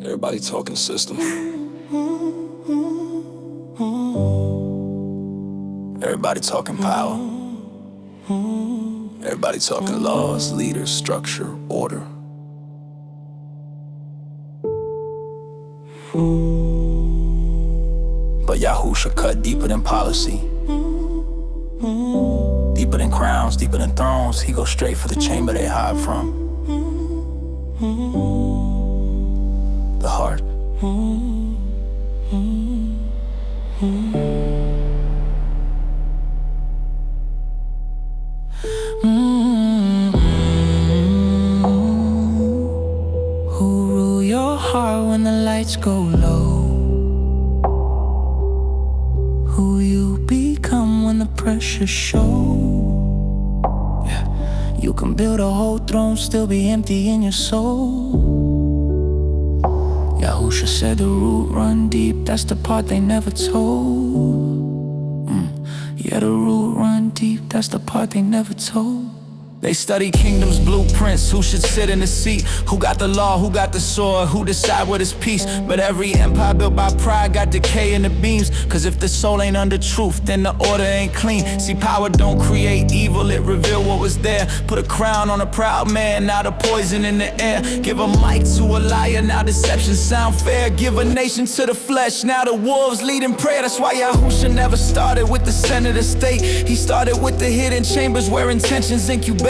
Everybody talking system. Everybody talking power. Everybody talking laws, leaders, structure, order. But Yahusha cut deeper than policy, deeper than crowns, deeper than thrones. He goes straight for the chamber they hide from. The heart. Who rule your heart when the lights go low? Who you become when the pressure shows? Yeah. You can build a whole throne, still be empty in your soul. Yahusha said the root run deep, that's the part they never told. Yeah, the root run deep, that's the part they never told. They study kingdoms, blueprints, who should sit in the seat, who got the law, who got the sword, who decide what is peace. But every empire built by pride got decay in the beams. Cause if the soul ain't under truth, then the order ain't clean. See, power don't create evil, it reveal what was there. Put a crown on a proud man, now the poison in the air. Give a mic to a liar, now deception sound fair. Give a nation to the flesh, now the wolves leading prayer. That's why Yahusha never started with the center of the state. He started with the hidden chambers where intentions incubate.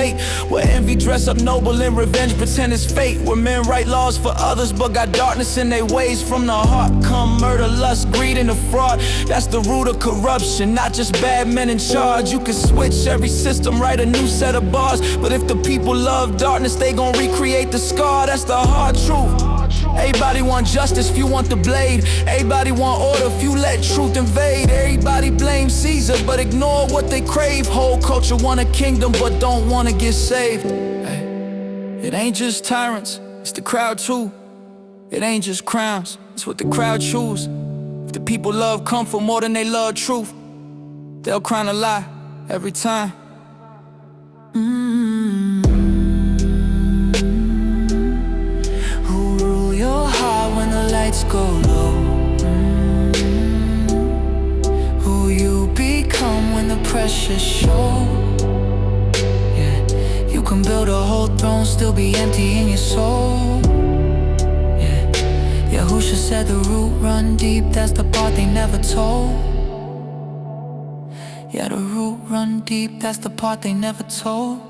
Where envy dress up noble and revenge pretend it's fate. Where men write laws for others but got darkness in their ways. From the heart come murder, lust, greed, and the fraud. That's the root of corruption, not just bad men in charge. You can switch every system, write a new set of bars. But if the people love darkness, they gon' recreate the scar. That's the hard truth. Everybody want justice, few want the blade. Everybody want order, few let truth invade. Everybody blame Caesar, but ignore what they crave. Whole culture want a kingdom, but don't wanna get saved. Hey. It ain't just tyrants, it's the crowd too. It ain't just crowns, it's what the crowd choose. If the people love comfort more than they love truth, they'll crown a lie every time. Lights go low. Who you become when the pressure shows. Yeah, you can build a whole throne, still be empty in your soul. Yeah, Yahusha said the root run deep, that's the part they never told. Yeah, the root run deep, that's the part they never told.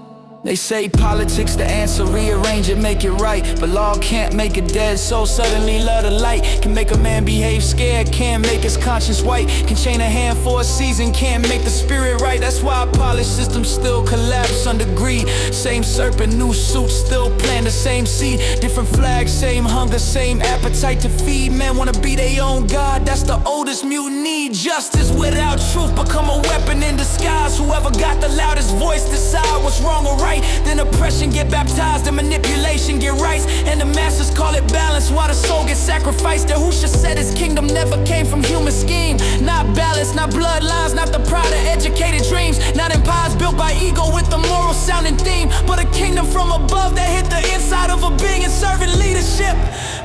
They say politics the answer, rearrange it, make it right. But law can't make it dead, so suddenly love the light. Can make a man behave scared, can't make his conscience white. Can chain a hand for a season, can't make the spirit right. That's why polished systems still collapse under greed. Same serpent, new suit, still plant the same seed. Different flags, same hunger, same appetite to feed. Men wanna be their own God, that's the oldest mutiny. Justice without truth become a weapon in disguise. Whoever got the loudest voice decide what's wrong or right. Then oppression get baptized and manipulation get rights. And the masters call it balance while the soul gets sacrificed. Yahusha said his kingdom never came from human scheme. Not balance, not bloodlines, not the pride of educated dreams. Not empires built by ego with the moral sounding theme. But a kingdom from above that hit the inside of a being and serving leadership.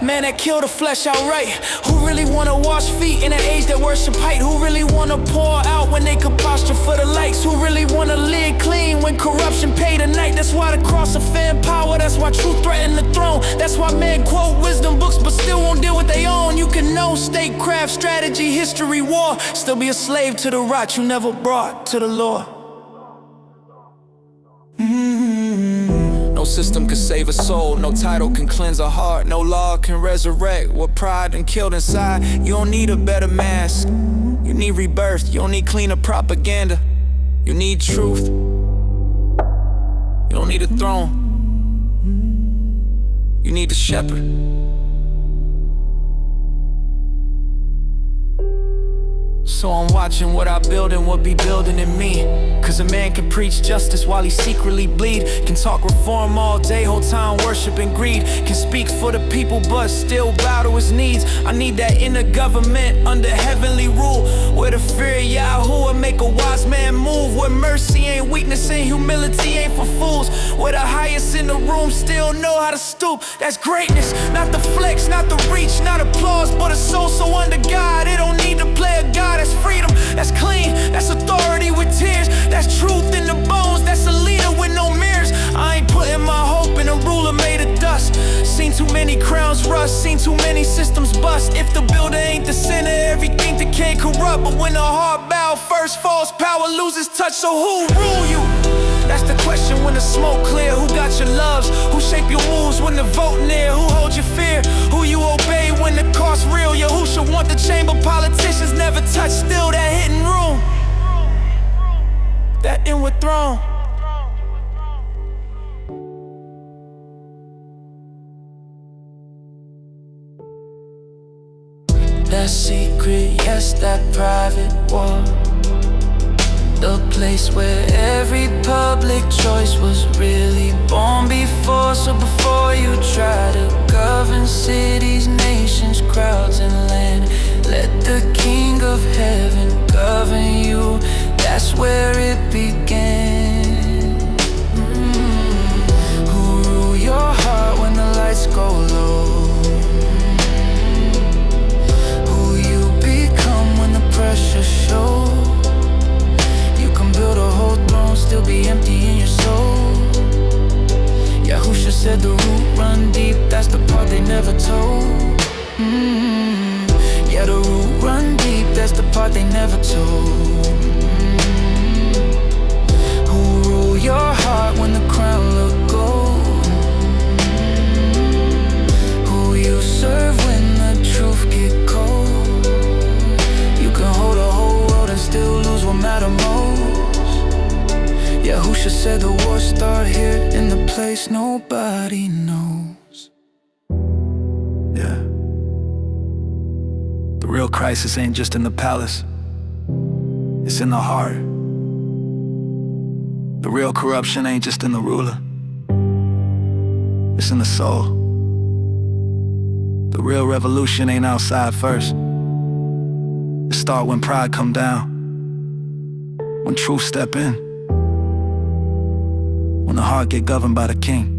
Man, that kill the flesh outright. Who really wanna wash feet in an age that worship height? Who really wanna pour out when they could posture for the likes? Who really wanna live clean when corruption paid a night? That's why the cross offend power, that's why truth threaten the throne. That's why men quote wisdom books but still won't deal with their own. You can know statecraft, strategy, history, war, still be a slave to the rot you never brought to the Lord. No system can save a soul, no title can cleanse a heart, no law can resurrect what pride and killed inside. You don't need a better mask, you need rebirth. You don't need cleaner propaganda, you need truth. You don't need a throne, you need a shepherd. So I'm watching what I build and what be building in me. Cause a man can preach justice while he secretly bleed. Can talk reform all day, whole time worshiping greed. Can speak for the people but still bow to his needs. I need that inner government under heavenly rule, where the fear of Yahuwah make a wise man move. Where mercy ain't weakness and humility ain't for fools. We're the highest in the room, still know how to stoop. That's greatness, not the flex, not the reach, not applause, but a soul so under God. It don't need to play a God. That's freedom, that's clean, that's authority with tears. That's truth in the bones, that's a leader with no mirrors. I ain't putting my hope in a ruler made of dust. Seen too many crowns rust, seen too many systems bust. If the builder ain't the center, everything that can't corrupt. But when the heart bow first falls, power loses touch. So who rule you? That's the question when the smoke clear. Who got your loves? Who shape your moves when the vote near? Who holds your fear? Who you obey when the cost real? Yeah, who should want the chamber? Politicians never touch. Still that hidden room, that inward throne. That secret, yes, that private war. The place where every public choice was really born before. So before you try to govern cities, nations, crowds, and land, let the King of Heaven govern you. That's where it began. Who rule your heart when the lights go low? Pressure show. You can build a whole throne, still be empty in your soul. Yahusha said the root run deep, that's the part they never told. Yeah, the root run deep, that's the part they never told. Who rule your heart when the crown look gold? Who you serve when the truth get cold? Hold a whole world and still lose what matter most. Yahusha said the war start here in the place nobody knows. Yeah. The real crisis ain't just in the palace, it's in the heart. The real corruption ain't just in the ruler, it's in the soul. The real revolution ain't outside first, it start when pride come down, when truth step in, when the heart get governed by the King.